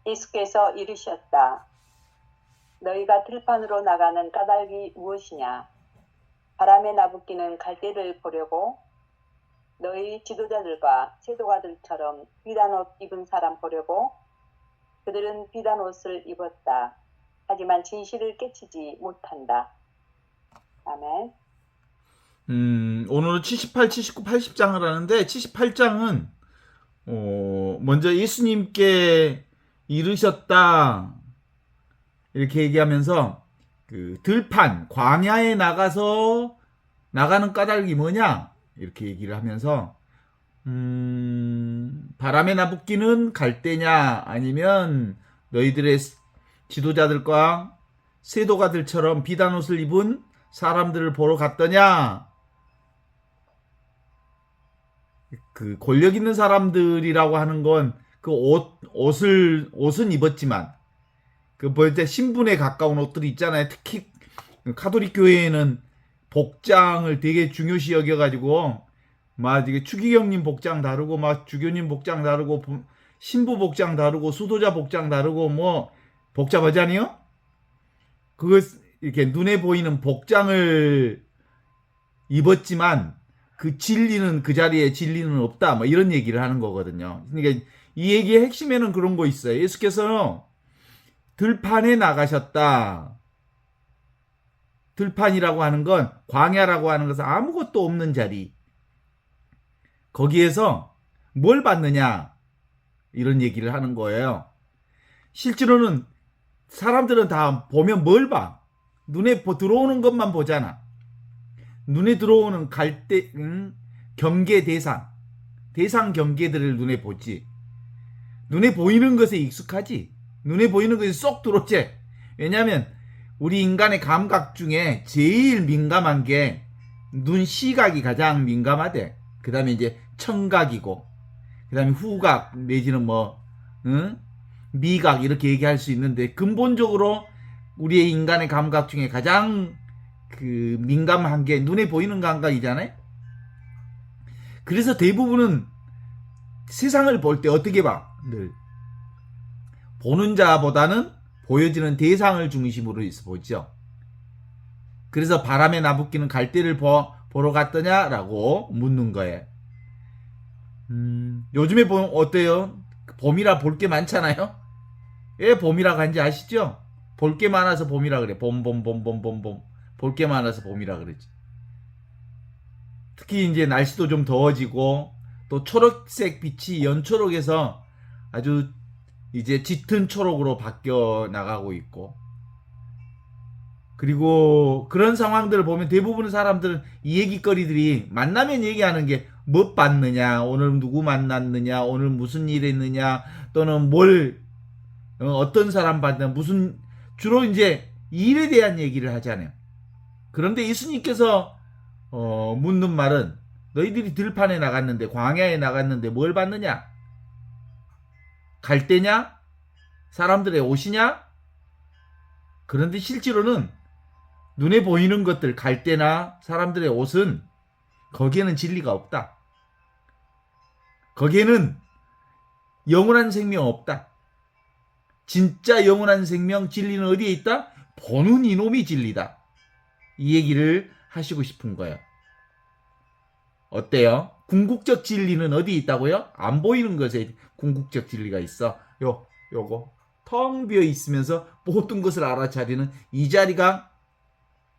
예수께서 이르셨다. 너희가 들판으로 나가는 까닭이 무엇이냐? 바람에 나부끼는 갈대를 보려고? 너희 지도자들과 세도가들처럼 비단옷 입은 사람 보려고? 그들은 비단옷을 입었다. 하지만 진실을 깨치지 못한다. 아멘. 오늘은 78, 79, 80장을 하는데 78장은 먼저 예수님께 이르셨다 이렇게 얘기하면서 그 들판 광야에 나가서 나가는 까닭이 뭐냐 이렇게 얘기를 하면서 바람에 나부끼는 갈대냐 아니면 너희들의 지도자들과 세도가들처럼 비단옷을 입은 사람들을 보러 갔더냐. 그 권력 있는 사람들이라고 하는 건 그 옷은 입었지만 그 뭐지 신분에 가까운 옷들이 있잖아요. 특히 카톨릭 교회에는 복장을 되게 중요시 여겨가지고 막 이게 추기경님 복장 다르고 막 주교님 복장 다르고 신부 복장 다르고 수도자 복장 다르고 뭐 복잡하잖아요. 그거 이렇게 눈에 보이는 복장을 입었지만 그 진리는 그 자리에 진리는 없다. 뭐 이런 얘기를 하는 거거든요. 그러니까 이 얘기의 핵심에는 그런 거 있어요. 예수께서는 들판에 나가셨다. 들판이라고 하는 건 광야라고 하는 것은 아무것도 없는 자리. 거기에서 뭘 받느냐 이런 얘기를 하는 거예요. 실제로는 사람들은 다 보면 뭘 봐? 눈에 들어오는 것만 보잖아. 눈에 들어오는 경계 대상 경계들을 눈에 보지. 눈에 보이는 것에 익숙하지. 눈에 보이는 것이 쏙 들어오지. 왜냐하면 우리 인간의 감각 중에 제일 민감한 게 눈 시각이 가장 민감하대. 그 다음에 이제 청각이고, 그 다음에 후각 내지는 미각 이렇게 얘기할 수 있는데 근본적으로 우리의 인간의 감각 중에 가장 그 민감한 게 눈에 보이는 감각이잖아요. 그래서 대부분은 세상을 볼 때 어떻게 봐? 늘 보는 자보다는 보여지는 대상을 중심으로 보죠. 그래서 바람에 나부끼는 갈대를 보러 갔더냐라고 묻는 거예요. 요즘에 보면 어때요? 봄이라 볼 게 많잖아요. 왜 봄이라 간지 아시죠? 볼 게 많아서 봄이라 그래. 봄. 볼 게 많아서 봄이라 그러지. 특히 이제 날씨도 좀 더워지고 또 초록색 빛이 연초록에서 아주 이제 짙은 초록으로 바뀌어 나가고 있고, 그리고 그런 상황들을 보면 대부분의 사람들은 이 얘기거리들이 만나면 얘기하는 게 뭐 봤느냐, 오늘 누구 만났느냐, 오늘 무슨 일 했느냐, 또는 어떤 사람 봤느냐, 무슨 주로 이제 일에 대한 얘기를 하잖아요. 그런데 예수님께서 묻는 말은 너희들이 들판에 나갔는데 광야에 나갔는데 뭘 봤느냐? 갈대냐? 사람들의 옷이냐? 그런데 실제로는 눈에 보이는 것들 갈대나 사람들의 옷은 거기에는 진리가 없다. 거기에는 영원한 생명 없다. 진짜 영원한 생명 진리는 어디에 있다? 보는 이놈이 진리다. 이 얘기를 하시고 싶은 거예요. 어때요? 궁극적 진리는 어디 있다고요? 안 보이는 것에 궁극적 진리가 있어. 요거 텅 비어 있으면서 모든 것을 알아차리는 이 자리가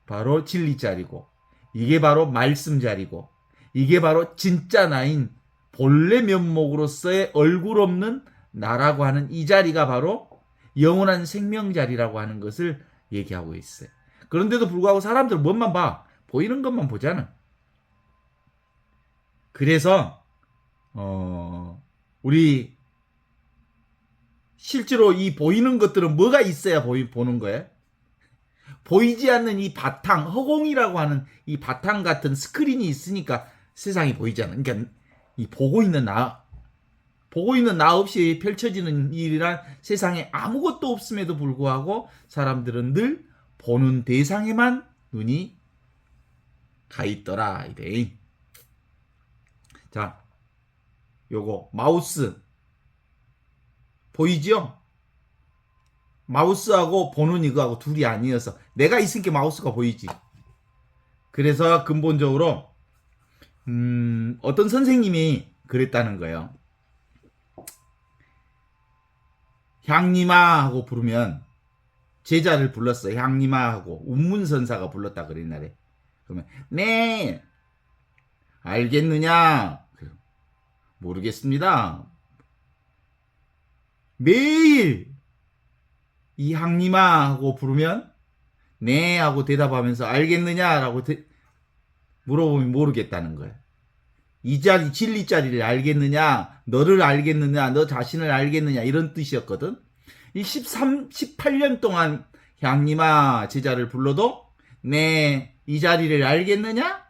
바로 진리 자리고, 이게 바로 말씀 자리고, 이게 바로 진짜 나인 본래 면목으로서의 얼굴 없는 나라고 하는 이 자리가 바로 영원한 생명 자리라고 하는 것을 얘기하고 있어요. 그런데도 불구하고 사람들은 뭔만 봐? 보이는 것만 보잖아. 그래서 우리 실제로 이 보이는 것들은 뭐가 있어야 보는 거예요? 보이지 않는 이 바탕, 허공이라고 하는 이 바탕 같은 스크린이 있으니까 세상이 보이잖아. 그러니까 이 보고 있는 나 없이 펼쳐지는 일이란 세상에 아무것도 없음에도 불구하고 사람들은 늘 보는 대상에만 눈이 가 있더라. 이래. 자, 요거 마우스 보이죠? 마우스하고 보는 이거하고 둘이 아니어서 내가 있으니까 마우스가 보이지. 그래서 근본적으로 어떤 선생님이 그랬다는 거예요. 향님아 하고 부르면 제자를 불렀어. 향님아 하고 운문선사가 불렀다 그래 옛날에. 그러면 네 알겠느냐? 모르겠습니다. 매일 이 향님아 하고 부르면 네 하고 대답하면서 알겠느냐라고 물어보면 모르겠다는 거예요. 이 자리 진리 자리를 알겠느냐, 너를 알겠느냐, 너 자신을 알겠느냐 이런 뜻이었거든. 이 18년 동안 향님아 제자를 불러도 네, 이 자리를 알겠느냐?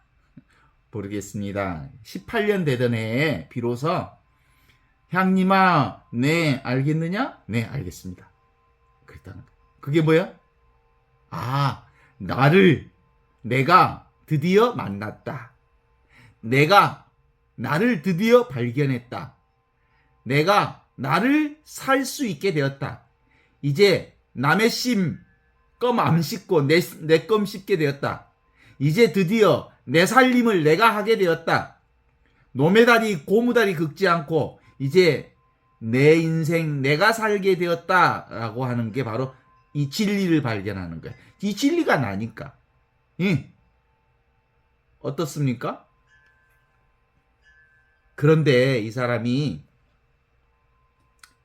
모르겠습니다. 18년 되던 해에 비로소 향님아 네 알겠느냐? 네 알겠습니다. 그랬다는 거예요. 그게 뭐야? 아, 내가 드디어 만났다. 내가 나를 드디어 발견했다. 내가 나를 살 수 있게 되었다. 이제 남의 껌 안 씹고 내 껌 씹게 되었다. 이제 드디어 내 살림을 내가 하게 되었다. 노매다리 고무다리 긁지 않고 이제 내 인생 내가 살게 되었다라고 하는 게 바로 이 진리를 발견하는 거예요. 이 진리가 나니까. 어떻습니까? 그런데 이 사람이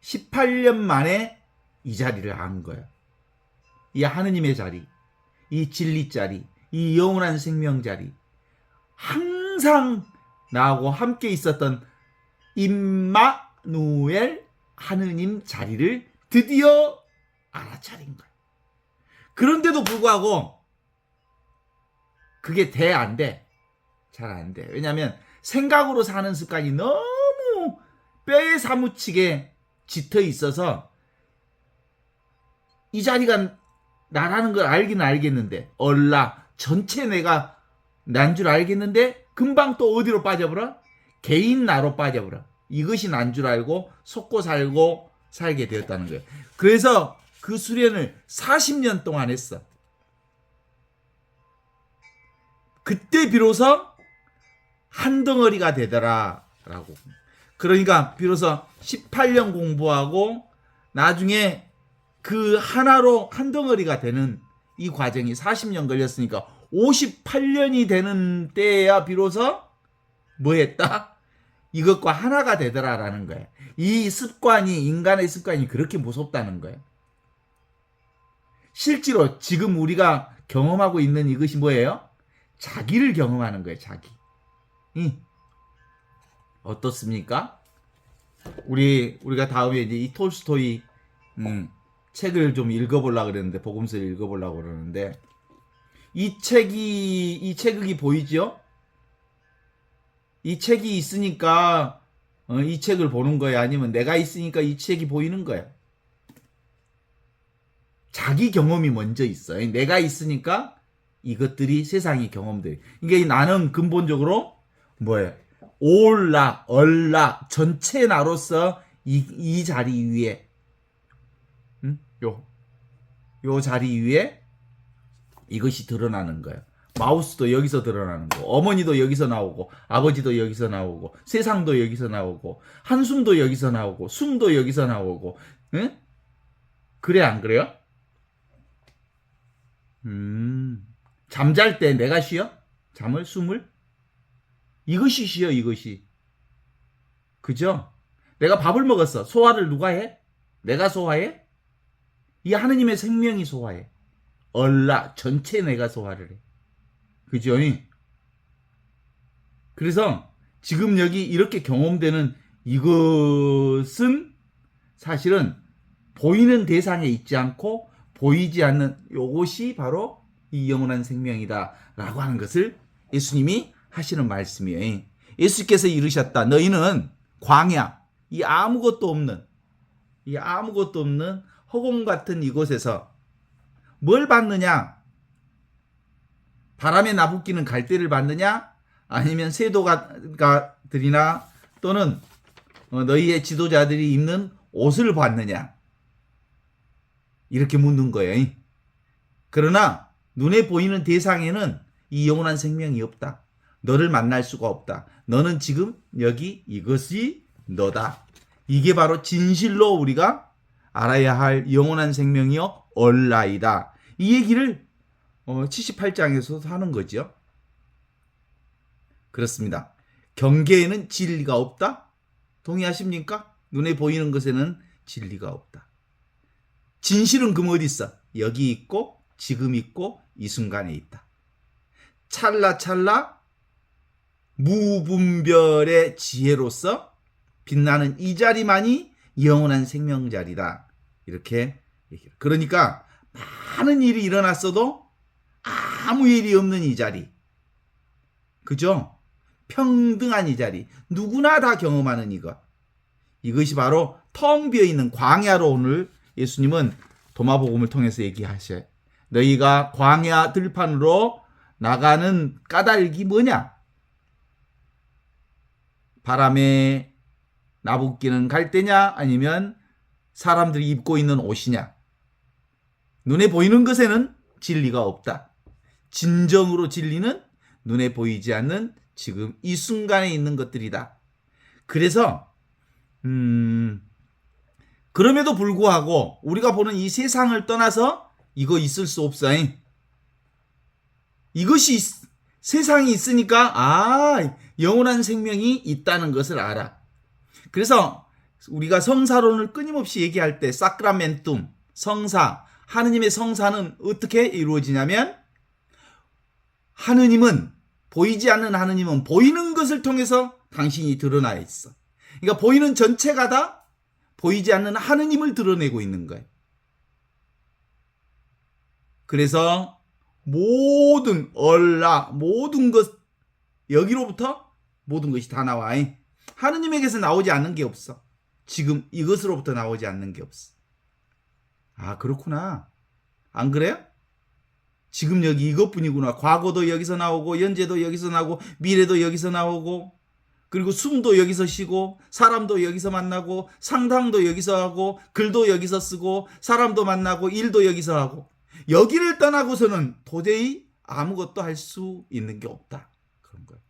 18년 만에 이 자리를 안 거예요. 이 하느님의 자리, 이 진리 자리, 이 영원한 생명 자리, 항상 나하고 함께 있었던 임마누엘 하느님 자리를 드디어 알아차린 거예요. 그런데도 불구하고 그게 돼, 안 돼? 잘 안 돼. 왜냐하면 생각으로 사는 습관이 너무 뼈에 사무치게 짙어 있어서 이 자리가 나라는 걸 알기는 알겠는데 전체 내가 난 줄 알겠는데 금방 또 어디로 빠져버려? 개인 나로 빠져버려. 이것이 난 줄 알고 속고 살고 살게 되었다는 거예요. 그래서 그 수련을 40년 동안 했어. 그때 비로소 한 덩어리가 되더라라고. 그러니까 비로소 18년 공부하고 나중에 그 하나로 한 덩어리가 되는 이 과정이 40년 걸렸으니까 58년이 되는 때야 비로소 뭐 했다? 이것과 하나가 되더라라는 거예요. 이 습관이, 인간의 습관이 그렇게 무섭다는 거예요. 실제로 지금 우리가 경험하고 있는 이것이 뭐예요? 자기를 경험하는 거예요. 자기. 어떻습니까? 우리가 다음에 이제 이 톨스토이 책을 좀 읽어보려고 그랬는데, 복음서를 읽어보려고 그러는데, 이 책이 보이죠? 이 책이 있으니까 이 책을 보는 거예요? 아니면 내가 있으니까 이 책이 보이는 거예요? 자기 경험이 먼저 있어요. 내가 있으니까 이것들이 세상의 경험들이. 이게 나는 근본적으로 뭐예요? 얼라 전체 나로서 이 자리 위에 요 자리 위에 이것이 드러나는 거예요. 마우스도 여기서 드러나는 거, 어머니도 여기서 나오고, 아버지도 여기서 나오고, 세상도 여기서 나오고, 한숨도 여기서 나오고, 숨도 여기서 나오고, 응? 그래 안 그래요? 잠잘 때 내가 쉬어? 숨을? 이것이 쉬어, 이것이. 그죠? 내가 밥을 먹었어. 소화를 누가 해? 내가 소화해? 이 하느님의 생명이 소화해. 전체 내가 소화를 해. 그죠? 그래서 지금 여기 이렇게 경험되는 이것은 사실은 보이는 대상에 있지 않고 보이지 않는 요것이 바로 이 영원한 생명이다 라고 하는 것을 예수님이 하시는 말씀이에요. 예수께서 이르셨다. 너희는 광야, 이 아무것도 없는 허공 같은 이곳에서 뭘 받느냐? 바람에 나부끼는 갈대를 받느냐? 아니면 세도가들이나 또는 너희의 지도자들이 입는 옷을 받느냐? 이렇게 묻는 거예요. 그러나 눈에 보이는 대상에는 이 영원한 생명이 없다. 너를 만날 수가 없다. 너는 지금 여기 이것이 너다. 이게 바로 진실로 우리가 알아야 할 영원한 생명이요 얼라이다. 이 얘기를 78장에서도 하는 거죠. 그렇습니다. 경계에는 진리가 없다? 동의하십니까? 눈에 보이는 것에는 진리가 없다. 진실은 그럼 어디 있어? 여기 있고 지금 있고 이 순간에 있다. 찰나찰나 무분별의 지혜로서 빛나는 이 자리만이 영원한 생명 자리다. 이렇게 얘기해요. 그러니까 많은 일이 일어났어도 아무 일이 없는 이 자리. 그죠? 평등한 이 자리. 누구나 다 경험하는 이것. 이것이 바로 텅 비어있는 광야로 오늘 예수님은 도마복음을 통해서 얘기하셔요. 너희가 광야 들판으로 나가는 까닭이 뭐냐? 바람에 나부끼는 갈대냐? 아니면 사람들이 입고 있는 옷이냐? 눈에 보이는 것에는 진리가 없다. 진정으로 진리는 눈에 보이지 않는 지금 이 순간에 있는 것들이다. 그래서 그럼에도 불구하고 우리가 보는 이 세상을 떠나서 이거 있을 수 없어. 이것이 세상이 있으니까 영원한 생명이 있다는 것을 알아. 그래서 우리가 성사론을 끊임없이 얘기할 때 사크라멘툼, 성사, 하느님의 성사는 어떻게 이루어지냐면 하느님은 보이지 않는 하느님은 보이는 것을 통해서 당신이 드러나 있어. 그러니까 보이는 전체가 다 보이지 않는 하느님을 드러내고 있는 거예요. 그래서 모든 모든 것 여기로부터 모든 것이 다 나와. 하느님에게서 나오지 않는 게 없어. 지금 이것으로부터 나오지 않는 게 없어. 그렇구나. 안 그래요? 지금 여기 이것뿐이구나. 과거도 여기서 나오고 현재도 여기서 나오고 미래도 여기서 나오고 그리고 숨도 여기서 쉬고 사람도 여기서 만나고 상담도 여기서 하고 글도 여기서 쓰고 사람도 만나고 일도 여기서 하고 여기를 떠나고서는 도저히 아무것도 할 수 있는 게 없다. 그런 거예요.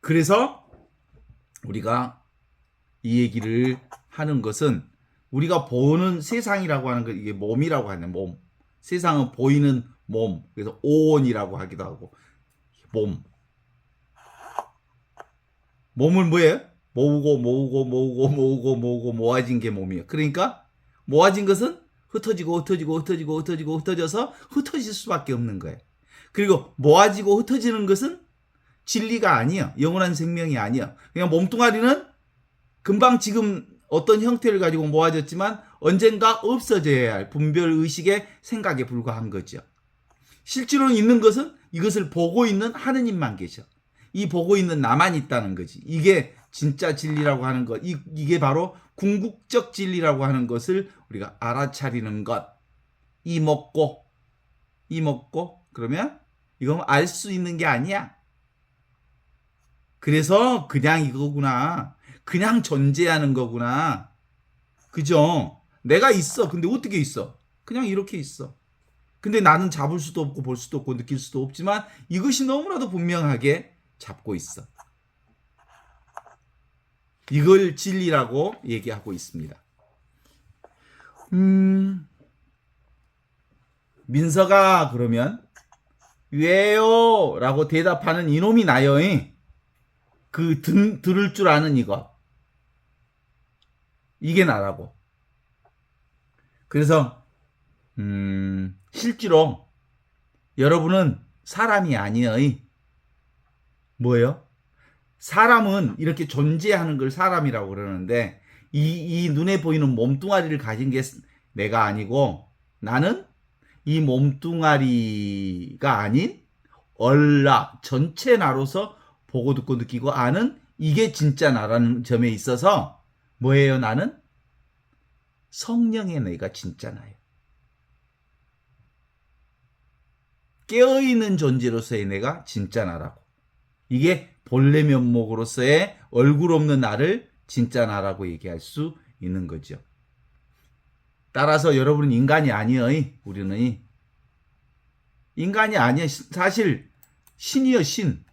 그래서 우리가 이 얘기를 하는 것은 우리가 보는 세상이라고 하는 거 이게 몸이라고 하는 몸. 세상은 보이는 몸. 그래서 오온이라고 하기도 하고 몸. 몸을 뭐예요? 모으고 모아진 게 몸이에요. 그러니까 모아진 것은 흩어져서 흩어질 수밖에 없는 거예요. 그리고 모아지고 흩어지는 것은 진리가 아니에요. 영원한 생명이 아니에요. 그냥 몸뚱아리는 금방 지금 어떤 형태를 가지고 모아졌지만 언젠가 없어져야 할 분별의식의 생각에 불과한 거죠. 실제로 있는 것은 이것을 보고 있는 하느님만 계셔. 이 보고 있는 나만 있다는 거지. 이게 진짜 진리라고 하는 것. 이게 바로 궁극적 진리라고 하는 것을 우리가 알아차리는 것. 이 먹고 그러면 이건 알 수 있는 게 아니야. 그래서 그냥 이거구나. 그냥 존재하는 거구나. 그죠? 내가 있어. 근데 어떻게 있어? 그냥 이렇게 있어. 근데 나는 잡을 수도 없고 볼 수도 없고 느낄 수도 없지만 이것이 너무나도 분명하게 잡고 있어. 이걸 진리라고 얘기하고 있습니다. 민서가 그러면 왜요? 라고 대답하는 이놈이 나요. 들을 줄 아는 이거. 이게 나라고. 그래서 실제로 여러분은 사람이 아니에요. 뭐예요? 사람은 이렇게 존재하는 걸 사람이라고 그러는데 이 눈에 보이는 몸뚱아리를 가진 게 내가 아니고 나는 이 몸뚱아리가 아닌 전체 나로서 보고 듣고 느끼고 아는 이게 진짜 나라는 점에 있어서 뭐예요? 나는 성령의 내가 진짜 나예요. 깨어있는 존재로서의 내가 진짜 나라고. 이게 본래 면목으로서의 얼굴 없는 나를 진짜 나라고 얘기할 수 있는 거죠. 따라서 여러분은 인간이 아니여. 우리는 인간이 아니야. 사실 신이여 신.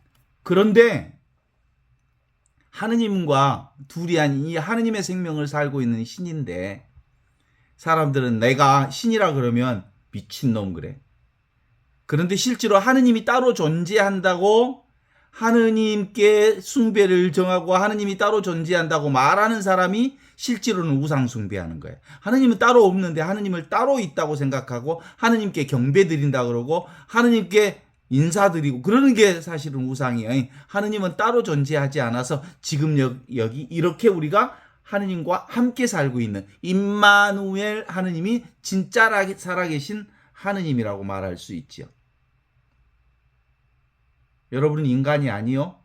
그런데 하느님과 둘이 아닌 이 하느님의 생명을 살고 있는 신인데 사람들은 내가 신이라 그러면 미친놈 그래. 그런데 실제로 하느님이 따로 존재한다고 하느님께 숭배를 정하고 하느님이 따로 존재한다고 말하는 사람이 실제로는 우상 숭배하는 거예요. 하느님은 따로 없는데 하느님을 따로 있다고 생각하고 하느님께 경배 드린다 그러고 하느님께 인사드리고 그러는 게 사실은 우상이에요. 하느님은 따로 존재하지 않아서 지금 여기 이렇게 우리가 하느님과 함께 살고 있는 임마누엘 하느님이 진짜 살아계신 하느님이라고 말할 수 있죠. 여러분은 인간이 아니요.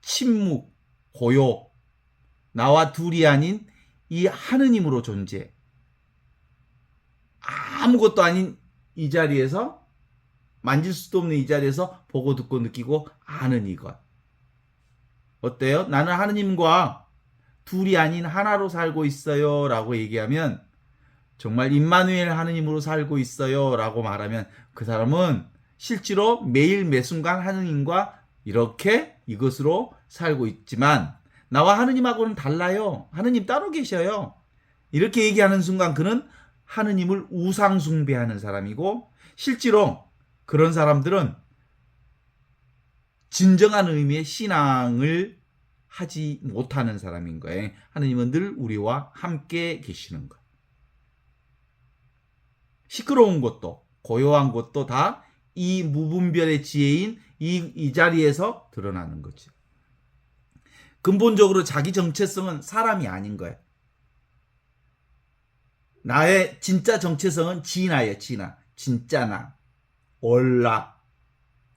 침묵, 고요, 나와 둘이 아닌 이 하느님으로 존재. 아무것도 아닌 이 자리에서 만질 수도 없는 이 자리에서 보고 듣고 느끼고 아는 이것. 어때요? 나는 하느님과 둘이 아닌 하나로 살고 있어요 라고 얘기하면 정말 임마누엘 하느님으로 살고 있어요 라고 말하면 그 사람은 실제로 매일 매순간 하느님과 이렇게 이것으로 살고 있지만 나와 하느님하고는 달라요. 하느님 따로 계셔요. 이렇게 얘기하는 순간 그는 하느님을 우상 숭배하는 사람이고 실제로 그런 사람들은 진정한 의미의 신앙을 하지 못하는 사람인 거예요. 하느님은 늘 우리와 함께 계시는 것. 시끄러운 것도 고요한 것도 다 이 무분별의 지혜인 이 자리에서 드러나는 거죠. 근본적으로 자기 정체성은 사람이 아닌 거예요. 나의 진짜 정체성은 진아예요. 진아. 진짜 나. 올라.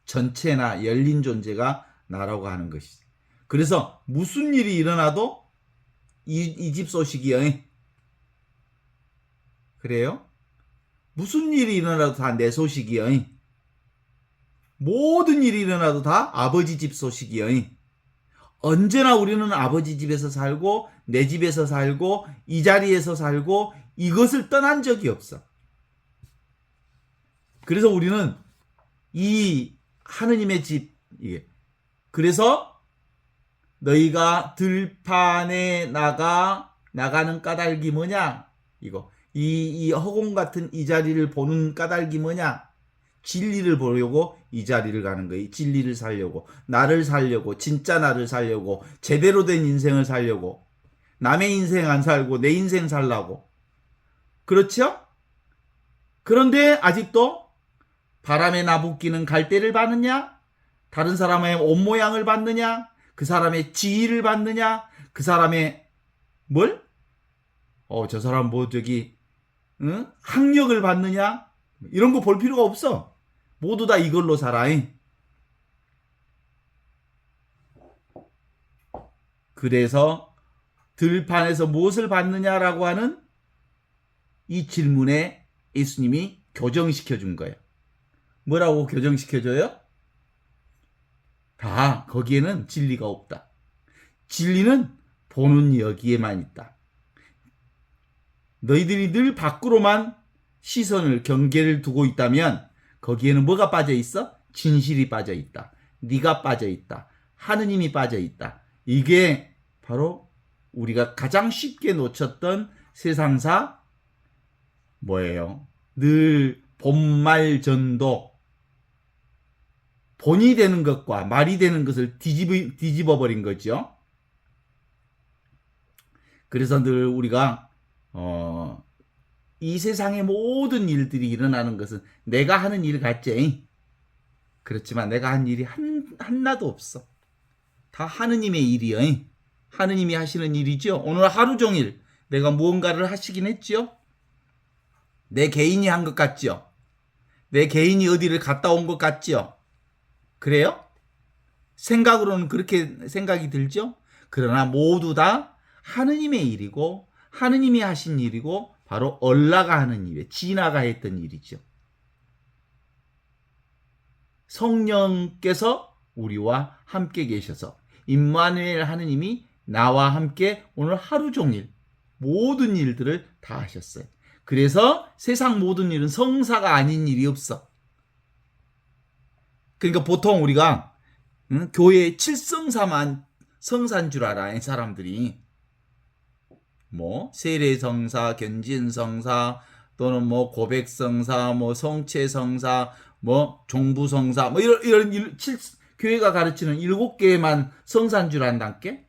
전체 나. 열린 존재가 나라고 하는 것이죠. 그래서 무슨 일이 일어나도 이 집 소식이요. 그래요? 무슨 일이 일어나도 다 내 소식이요. 모든 일이 일어나도 다 아버지 집 소식이요. 언제나 우리는 아버지 집에서 살고 내 집에서 살고 이 자리에서 살고 이것을 떠난 적이 없어. 그래서 우리는 이 하느님의 집, 그래서 너희가 들판에 나가는 까닭이 뭐냐? 이 허공 같은 이 자리를 보는 까닭이 뭐냐? 진리를 보려고 이 자리를 가는 거예요. 진리를 살려고, 나를 살려고, 진짜 나를 살려고, 제대로 된 인생을 살려고, 남의 인생 안 살고 내 인생 살라고. 그렇죠? 그런데 아직도 바람에 나부끼는 갈대를 받느냐? 다른 사람의 옷 모양을 받느냐? 그 사람의 지위를 받느냐? 그 사람의 뭘? 저 사람 학력을 받느냐? 이런 거 볼 필요가 없어. 모두 다 이걸로 살아. 그래서 들판에서 무엇을 받느냐라고 하는 이 질문에 예수님이 교정시켜 준 거예요. 뭐라고 교정시켜줘요? 다 거기에는 진리가 없다. 진리는 보는 여기에만 있다. 너희들이 늘 밖으로만 시선을 경계를 두고 있다면 거기에는 뭐가 빠져 있어? 진실이 빠져 있다. 네가 빠져 있다. 하느님이 빠져 있다. 이게 바로 우리가 가장 쉽게 놓쳤던 세상사 뭐예요? 늘 본말 전도, 본이 되는 것과 말이 되는 것을 뒤집어 버린 거죠. 그래서 늘 우리가 이 세상의 모든 일들이 일어나는 것은 내가 하는 일 같지. 그렇지만 내가 한 일이 하나도 없어. 다 하느님의 일이요. 하느님이 하시는 일이죠. 오늘 하루 종일 내가 무언가를 하시긴 했죠. 내 개인이 한 것 같죠. 내 개인이 어디를 갔다 온 것 같죠. 그래요? 생각으로는 그렇게 생각이 들죠. 그러나 모두 다 하느님의 일이고 하느님이 하신 일이고 바로 얼라가 하는 일이에요. 진아가 했던 일이죠. 성령께서 우리와 함께 계셔서 임마누엘 하느님이 나와 함께 오늘 하루 종일 모든 일들을 다 하셨어요. 그래서 세상 모든 일은 성사가 아닌 일이 없어. 그러니까 보통 우리가 교회의 칠성사만 성사인 줄 알아. 이 사람들이. 뭐 세례성사, 견진성사, 또는 뭐 고백성사, 뭐 성체성사, 뭐 종부성사, 뭐 이런 교회가 가르치는 7개만 성사인 줄 안단께?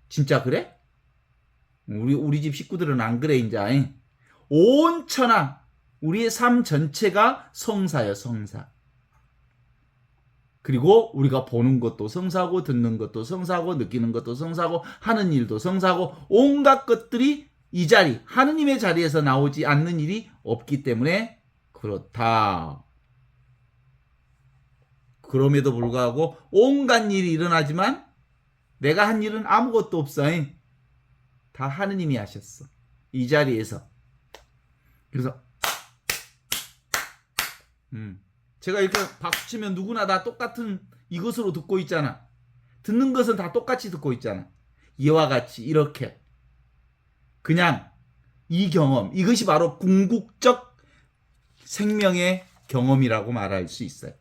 진짜 그래? 우리 집 식구들은 안 그래 이제. 온 천하 우리의 삶 전체가 성사예요, 성사. 그리고 우리가 보는 것도 성사고, 듣는 것도 성사고, 느끼는 것도 성사고, 하는 일도 성사고, 온갖 것들이 이 자리, 하느님의 자리에서 나오지 않는 일이 없기 때문에 그렇다. 그럼에도 불구하고 온갖 일이 일어나지만 내가 한 일은 아무것도 없어. 다 하느님이 하셨어. 이 자리에서. 그래서 제가 이렇게 박수치면 누구나 다 똑같은 이것으로 듣고 있잖아. 듣는 것은 다 똑같이 듣고 있잖아. 이와 같이 이렇게. 그냥 이 경험, 이것이 바로 궁극적 생명의 경험이라고 말할 수 있어요.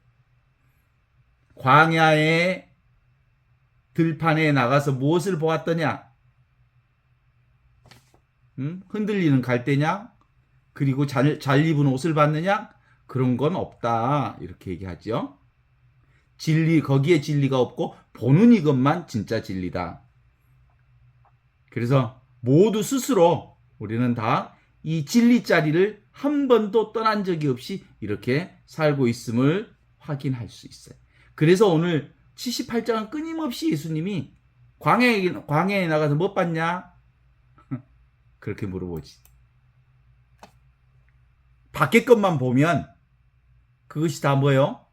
광야의 들판에 나가서 무엇을 보았더냐? 흔들리는 갈대냐? 그리고 잘 입은 옷을 봤느냐? 그런 건 없다. 이렇게 얘기하죠. 거기에 진리가 없고 보는 이것만 진짜 진리다. 그래서 모두 스스로 우리는 다 이 진리 자리를 한 번도 떠난 적이 없이 이렇게 살고 있음을 확인할 수 있어요. 그래서 오늘 78장은 끊임없이 예수님이 광야에 나가서 뭐 봤냐? 그렇게 물어보지. 밖에 것만 보면 그것이 다 뭐예요?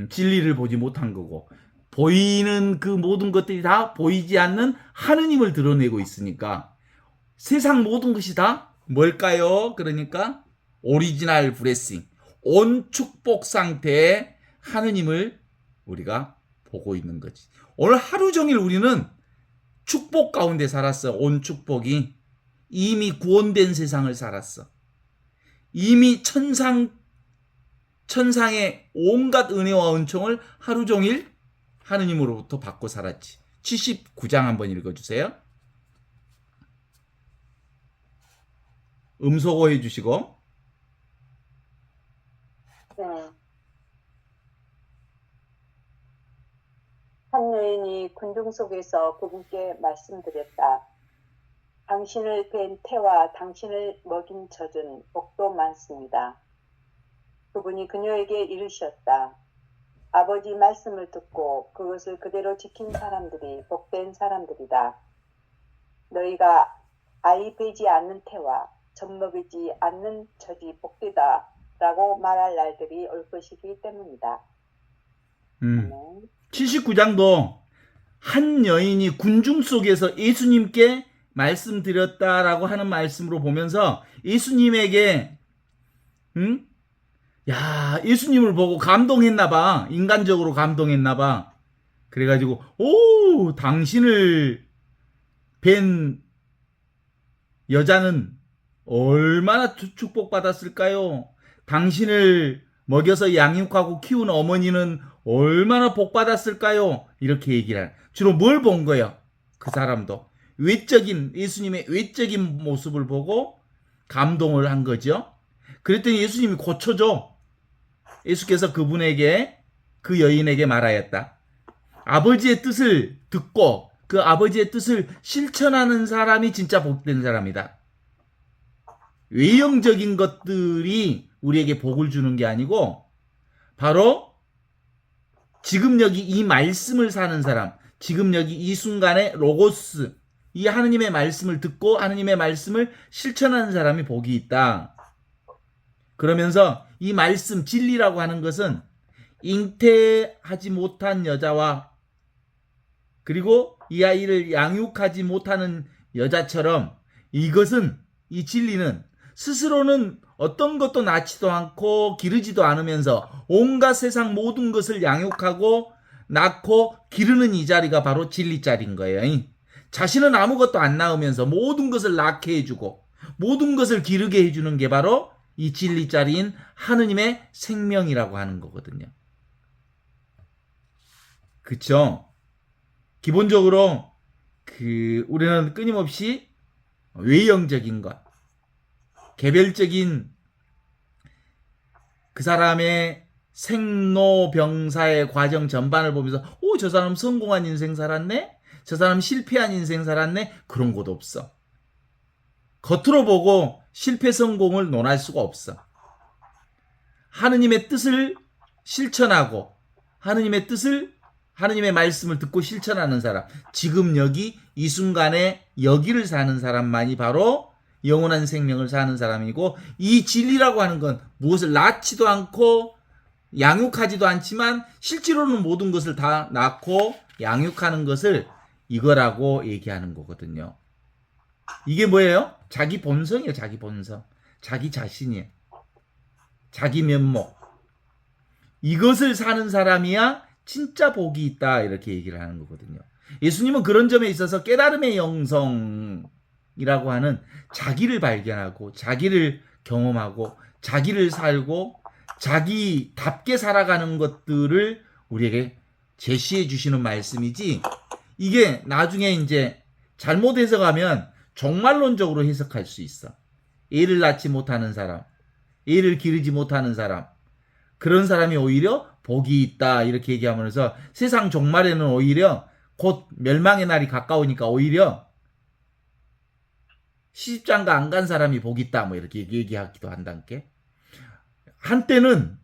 진리를 보지 못한 거고, 보이는 그 모든 것들이 다 보이지 않는 하느님을 드러내고 있으니까 세상 모든 것이 다 뭘까요? 그러니까 오리지널 블레싱, 온 축복 상태의 하느님을 우리가 보고 있는 거지. 오늘 하루 종일 우리는 축복 가운데 살았어. 온 축복이 이미 구원된 세상을 살았어. 이미 천상의 온갖 은혜와 은총을 하루 종일 하느님으로부터 받고 살았지. 79장 한번 읽어주세요. 음소거 해주시고. 네. 한 여인이 군중 속에서 그분께 말씀드렸다. 당신을 뵌 태와 당신을 먹인 젖은 복도 많습니다. 그분이 그녀에게 이르셨다. 아버지 말씀을 듣고 그것을 그대로 지킨 사람들이 복된 사람들이다. 너희가 아이 베지 않는 태와 젖 먹이지 않는 젖이 복되다 라고 말할 날들이 올 것이기 때문이다. 79장도 한 여인이 군중 속에서 예수님께 말씀드렸다라고 하는 말씀으로 보면서 예수님에게 예수님을 보고 감동했나봐. 인간적으로 감동했나봐. 그래가지고 당신을 뵌 여자는 얼마나 축복받았을까요? 당신을 먹여서 양육하고 키운 어머니는 얼마나 복받았을까요? 이렇게 얘기를 해요. 주로 뭘 본 거예요? 그 사람도 예수님의 외적인 모습을 보고 감동을 한 거죠. 그랬더니 예수님이 고쳐줘. 예수께서 그 여인에게 말하였다. 아버지의 뜻을 듣고 그 아버지의 뜻을 실천하는 사람이 진짜 복된 사람이다. 외형적인 것들이 우리에게 복을 주는 게 아니고 바로 지금 여기 이 말씀을 사는 사람, 지금 여기 이 순간에 로고스, 이 하느님의 말씀을 듣고 하느님의 말씀을 실천하는 사람이 복이 있다. 그러면서 이 말씀, 진리라고 하는 것은 잉태하지 못한 여자와 그리고 이 아이를 양육하지 못하는 여자처럼 이것은, 이 진리는 스스로는 어떤 것도 낳지도 않고 기르지도 않으면서 온갖 세상 모든 것을 양육하고 낳고 기르는 이 자리가 바로 진리 자리인 거예요. 자신은 아무것도 안 낳으면서 모든 것을 낳게 해주고 모든 것을 기르게 해주는 게 바로 이 진리자리인 하느님의 생명이라고 하는 거거든요. 그쵸? 기본적으로 우리는 끊임없이 외형적인 것, 개별적인 그 사람의 생로병사의 과정 전반을 보면서 저 사람 성공한 인생 살았네? 저 사람 실패한 인생 살았네? 그런 것도 없어. 겉으로 보고 실패 성공을 논할 수가 없어. 하느님의 뜻을 실천하고 하느님의 말씀을 듣고 실천하는 사람, 지금 여기 이 순간에 여기를 사는 사람만이 바로 영원한 생명을 사는 사람이고, 이 진리라고 하는 건 무엇을 낳지도 않고 양육하지도 않지만 실제로는 모든 것을 다 낳고 양육하는 것을 이거라고 얘기하는 거거든요. 이게 뭐예요? 자기 본성이에요. 자기 본성. 자기 자신이에요. 자기 면목. 이것을 사는 사람이야 진짜 복이 있다, 이렇게 얘기를 하는 거거든요. 예수님은 그런 점에 있어서 깨달음의 영성이라고 하는 자기를 발견하고 자기를 경험하고 자기를 살고 자기답게 살아가는 것들을 우리에게 제시해 주시는 말씀이지, 이게 나중에 이제 잘못 해석하면 종말론적으로 해석할 수 있어. 애를 낳지 못하는 사람, 애를 기르지 못하는 사람, 그런 사람이 오히려 복이 있다, 이렇게 얘기하면서 세상 종말에는 오히려 곧 멸망의 날이 가까우니까 오히려 시집장가 안 간 사람이 복이 있다, 뭐 이렇게 얘기하기도 한다니까. 한때는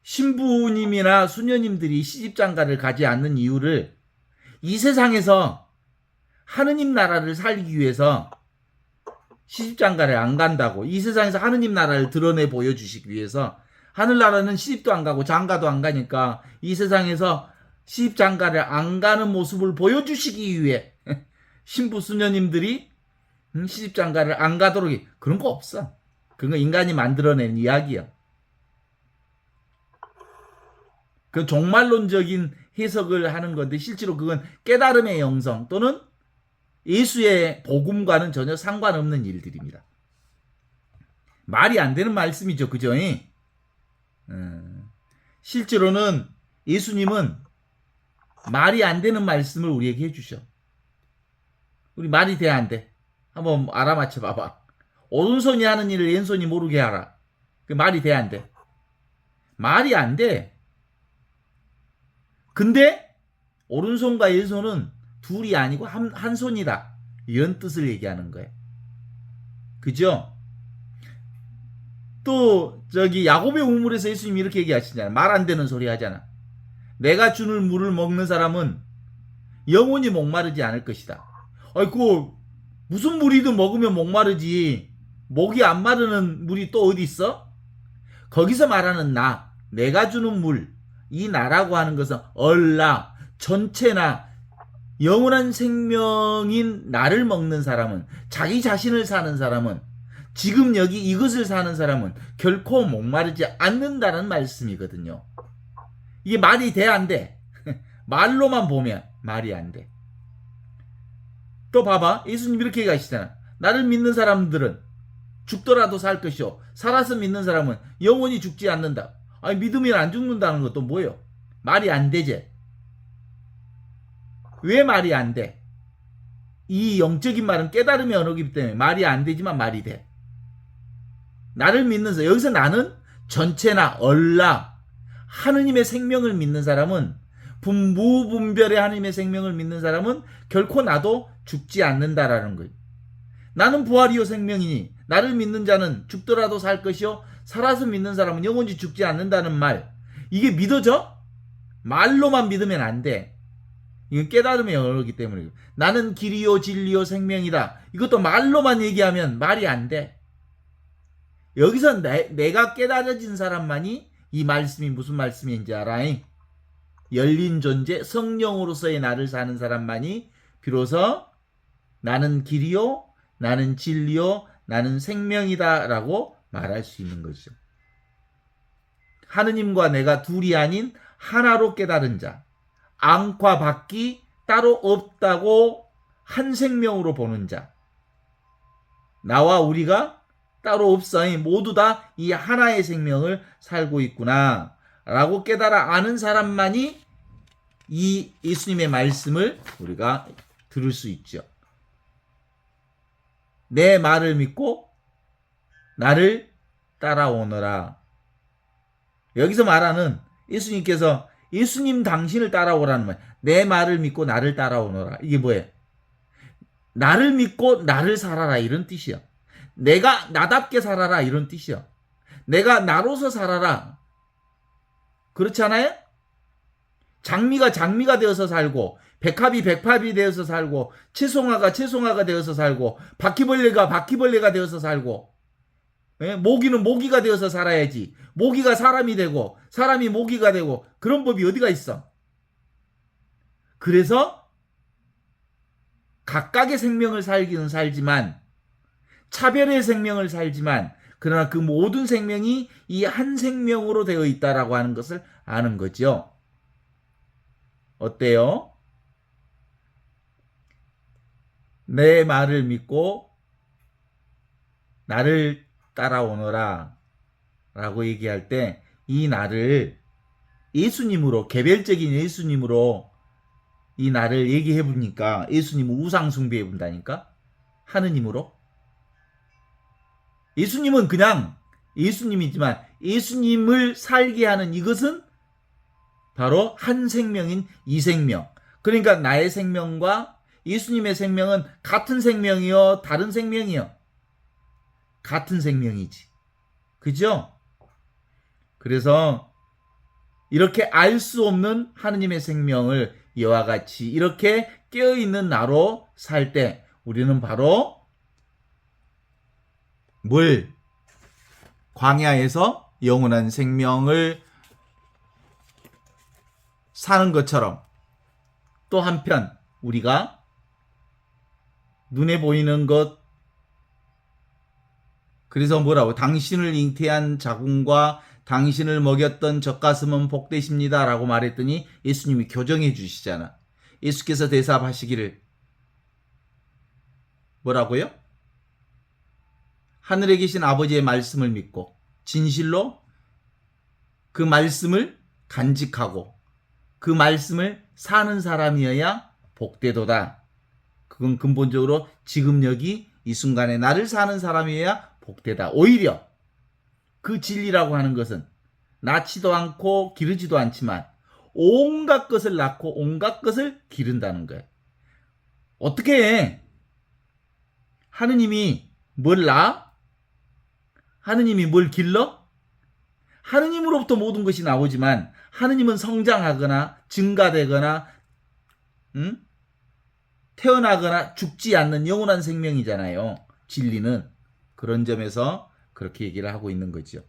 신부님이나 수녀님들이 시집장가를 가지 않는 이유를 이 세상에서 하느님 나라를 살기 위해서 시집장가를 안 간다고, 이 세상에서 하느님 나라를 드러내 보여주시기 위해서, 하늘나라는 시집도 안 가고 장가도 안 가니까 이 세상에서 시집장가를 안 가는 모습을 보여주시기 위해 신부 수녀님들이 시집장가를 안 가도록, 그런 거 없어. 그건 인간이 만들어낸 이야기야. 그 종말론적인 해석을 하는 건데 실제로 그건 깨달음의 영성 또는 예수의 복음과는 전혀 상관없는 일들입니다. 말이 안 되는 말씀이죠. 그죠? 실제로는 예수님은 말이 안 되는 말씀을 우리에게 해주셔. 우리 말이 돼, 안 돼? 한번 알아맞혀 봐봐. 오른손이 하는 일을 왼손이 모르게 하라. 그 말이 돼, 안 돼? 말이 안 돼. 근데 오른손과 왼손은 둘이 아니고 한 손이다, 이런 뜻을 얘기하는 거예요. 그죠? 또 야곱의 우물에서 예수님이 이렇게 얘기하시잖아요. 말 안 되는 소리 하잖아. 내가 주는 물을 먹는 사람은 영원히 목마르지 않을 것이다. 아이고, 무슨 물이든 먹으면 목마르지, 목이 안 마르는 물이 또 어디 있어? 거기서 말하는 내가 주는 물, 이 나라고 하는 것은 얼라, 전체나 영원한 생명인 나를 먹는 사람은, 자기 자신을 사는 사람은, 지금 여기 이것을 사는 사람은 결코 목마르지 않는다는 말씀이거든요. 이게 말이 돼, 안 돼? 말로만 보면 말이 안 돼. 또 봐봐. 예수님 이렇게 얘기하시잖아. 나를 믿는 사람들은 죽더라도 살 것이요, 살아서 믿는 사람은 영원히 죽지 않는다. 아니, 믿으면 안 죽는다는 것도 뭐예요? 말이 안 되지. 왜 말이 안 돼? 이 영적인 말은 깨달음의 언어이기 때문에 말이 안 되지만 말이 돼. 나를 믿는 사람, 여기서 나는 전체나 얼라 하느님의 생명을 믿는 사람은, 무분별의 하느님의 생명을 믿는 사람은 결코 나도 죽지 않는다라는 거예요. 나는 부활이요 생명이니 나를 믿는 자는 죽더라도 살 것이요 살아서 믿는 사람은 영원히 죽지 않는다는 말, 이게 믿어져? 말로만 믿으면 안 돼. 이건 깨달음의 언어이기 때문에. 나는 길이요 진리요 생명이다, 이것도 말로만 얘기하면 말이 안 돼. 여기서 내가 깨달아진 사람만이 이 말씀이 무슨 말씀인지 알아? 열린 존재 성령으로서의 나를 사는 사람만이 비로소 나는 길이요, 나는 진리요, 나는 생명이다 라고 말할 수 있는 것이죠. 하느님과 내가 둘이 아닌 하나로 깨달은 자, 안과 밖이 따로 없다고 한 생명으로 보는 자. 나와 우리가 따로 없어. 모두 다 이 하나의 생명을 살고 있구나 라고 깨달아 아는 사람만이 이 예수님의 말씀을 우리가 들을 수 있죠. 내 말을 믿고 나를 따라오너라. 여기서 말하는 예수님께서 예수님 당신을 따라오라는 말. 내 말을 믿고 나를 따라오너라. 이게 뭐예요? 나를 믿고 나를 살아라 이런 뜻이야. 내가 나답게 살아라 이런 뜻이야. 내가 나로서 살아라. 그렇지 않아요? 장미가 장미가 되어서 살고 백합이 백합이 되어서 살고 채송화가 채송화가 되어서 살고 바퀴벌레가 바퀴벌레가 되어서 살고 모기는 모기가 되어서 살아야지. 모기가 사람이 되고 사람이 모기가 되고 그런 법이 어디가 있어? 그래서 각각의 생명을 살기는 살지만 차별의 생명을 살지만 그러나 그 모든 생명이 이 한 생명으로 되어 있다라고 하는 것을 아는 거죠. 어때요? 내 말을 믿고 나를 따라오너라 라고 얘기할 때 이 나를 예수님으로 개별적인 예수님으로 이 나를 얘기해 보니까 예수님은 우상 숭배해 본다니까 하느님으로 예수님은 그냥 예수님이지만 예수님을 살게 하는 이것은 바로 한 생명인 이 생명. 그러니까 나의 생명과 예수님의 생명은 같은 생명이요 다른 생명이요 같은 생명이지. 그죠? 그래서 이렇게 알 수 없는 하느님의 생명을 이와 같이 이렇게 깨어있는 나로 살 때 우리는 바로 물 광야에서 영원한 생명을 사는 것처럼 또 한편 우리가 눈에 보이는 것 그래서 뭐라고 당신을 잉태한 자궁과 당신을 먹였던 젖가슴은 복되십니다 라고 말했더니 예수님이 교정해 주시잖아. 예수께서 대사하시기를 뭐라고요? 하늘에 계신 아버지의 말씀을 믿고 진실로 그 말씀을 간직하고 그 말씀을 사는 사람이어야 복되도다. 그건 근본적으로 지금 여기 이 순간에 나를 사는 사람이어야 복되다. 오히려 그 진리라고 하는 것은 낳지도 않고 기르지도 않지만 온갖 것을 낳고 온갖 것을 기른다는 거예요. 어떻게 해? 하느님이 뭘 낳아? 하느님이 뭘 길러? 하느님으로부터 모든 것이 나오지만 하느님은 성장하거나 증가되거나 태어나거나 죽지 않는 영원한 생명이잖아요. 진리는. 그런 점에서 그렇게 얘기를 하고 있는 거죠.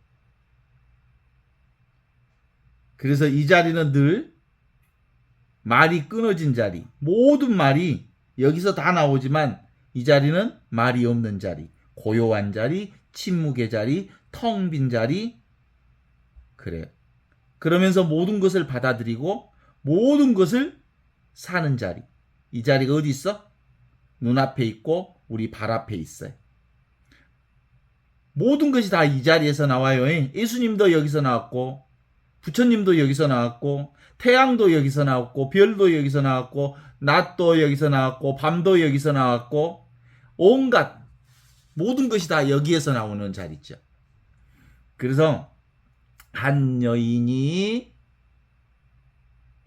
그래서 이 자리는 늘 말이 끊어진 자리, 모든 말이 여기서 다 나오지만 이 자리는 말이 없는 자리, 고요한 자리, 침묵의 자리, 텅 빈 자리, 그래요. 그러면서 모든 것을 받아들이고 모든 것을 사는 자리. 이 자리가 어디 있어? 눈앞에 있고 우리 발 앞에 있어요. 모든 것이 다 이 자리에서 나와요. 예수님도 여기서 나왔고 부처님도 여기서 나왔고 태양도 여기서 나왔고 별도 여기서 나왔고 낮도 여기서 나왔고 밤도 여기서 나왔고 온갖 모든 것이 다 여기에서 나오는 자리죠. 그래서 한 여인이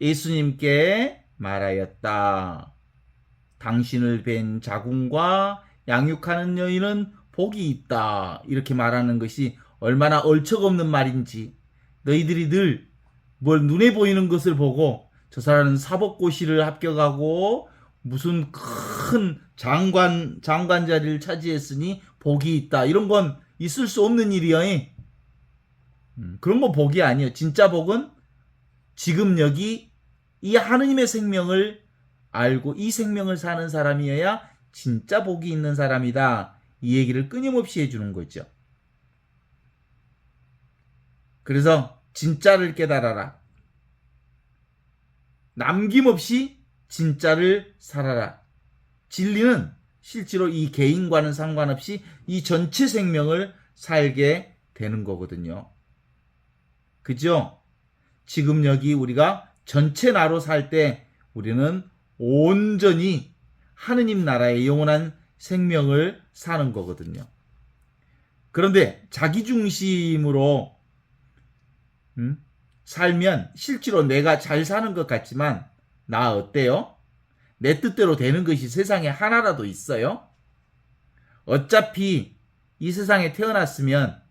예수님께 말하였다. 당신을 뵌 자궁과 양육하는 여인은 복이 있다. 이렇게 말하는 것이 얼마나 얼척없는 말인지 너희들이 늘 뭘 눈에 보이는 것을 보고 저 사람은 사법고시를 합격하고 무슨 큰 장관 자리를 차지했으니 복이 있다. 이런 건 있을 수 없는 일이야. 그런 거 복이 아니에요. 진짜 복은 지금 여기 이 하느님의 생명을 알고 이 생명을 사는 사람이어야 진짜 복이 있는 사람이다. 이 얘기를 끊임없이 해주는 거죠. 그래서 진짜를 깨달아라. 남김없이 진짜를 살아라. 진리는 실제로 이 개인과는 상관없이 이 전체 생명을 살게 되는 거거든요. 그죠? 지금 여기 우리가 전체 나로 살 때 우리는 온전히 하느님 나라의 영원한 생명을 사는 거거든요. 그런데 자기중심으로 살면 실제로 내가 잘 사는 것 같지만 나 어때요? 내 뜻대로 되는 것이 세상에 하나라도 있어요? 어차피 이 세상에 태어났으면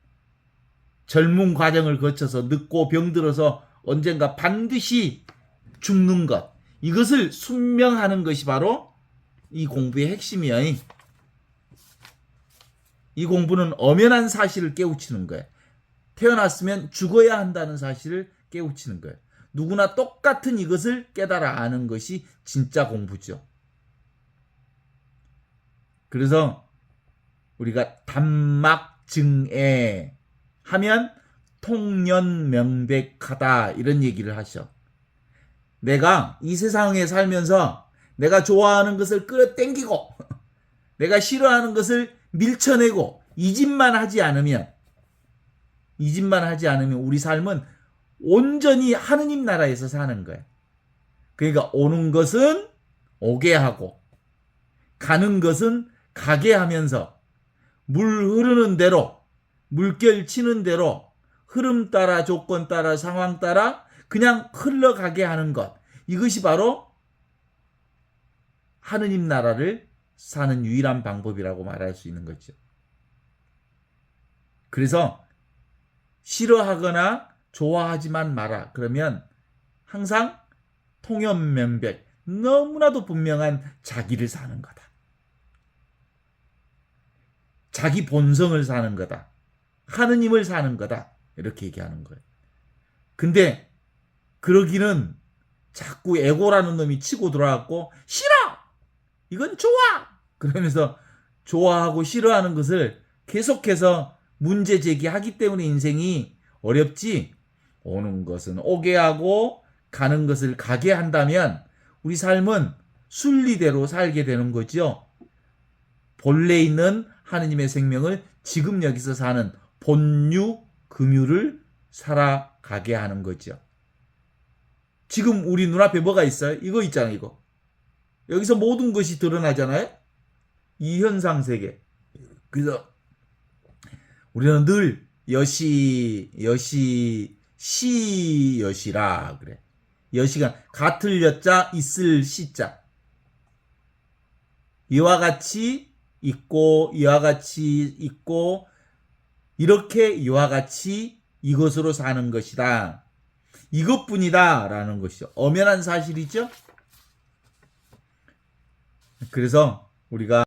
젊은 과정을 거쳐서 늙고 병들어서 언젠가 반드시 죽는 것, 이것을 순명하는 것이 바로 이 공부의 핵심이에요. 이 공부는 엄연한 사실을 깨우치는 거예요. 태어났으면 죽어야 한다는 사실을 깨우치는 거예요. 누구나 똑같은 이것을 깨달아 아는 것이 진짜 공부죠. 그래서 우리가 단막증애 하면 통연명백하다 이런 얘기를 하셔. 내가 이 세상에 살면서 내가 좋아하는 것을 끌어당기고 내가 싫어하는 것을 밀쳐내고 이 짓만 하지 않으면 우리 삶은 온전히 하느님 나라에서 사는 거예요. 그러니까 오는 것은 오게 하고 가는 것은 가게 하면서 물 흐르는 대로 물결 치는 대로 흐름 따라 조건 따라 상황 따라 그냥 흘러가게 하는 것, 이것이 바로 하느님 나라를 사는 유일한 방법이라고 말할 수 있는 거죠. 그래서 싫어하거나 좋아하지만 마라. 그러면 항상 통연명백, 너무나도 분명한 자기를 사는 거다. 자기 본성을 사는 거다. 하느님을 사는 거다. 이렇게 얘기하는 거예요. 근데 그러기는 자꾸 에고라는 놈이 치고 들어왔고 싫어! 이건 좋아! 그러면서 좋아하고 싫어하는 것을 계속해서 문제 제기하기 때문에 인생이 어렵지, 오는 것은 오게 하고 가는 것을 가게 한다면 우리 삶은 순리대로 살게 되는 거죠. 본래 있는 하느님의 생명을 지금 여기서 사는 본유, 금유를 살아가게 하는 거죠. 지금 우리 눈앞에 뭐가 있어요? 이거 있잖아요, 이거. 여기서 모든 것이 드러나잖아요? 이 현상 세계. 그래서 우리는 늘 시여시라 그래. 여시가 같을 여자 있을 시자. 이와 같이 있고 이와 같이 있고 이렇게 이와 같이 이것으로 사는 것이다. 이것뿐이다 라는 것이죠. 엄연한 사실이죠. 그래서 우리가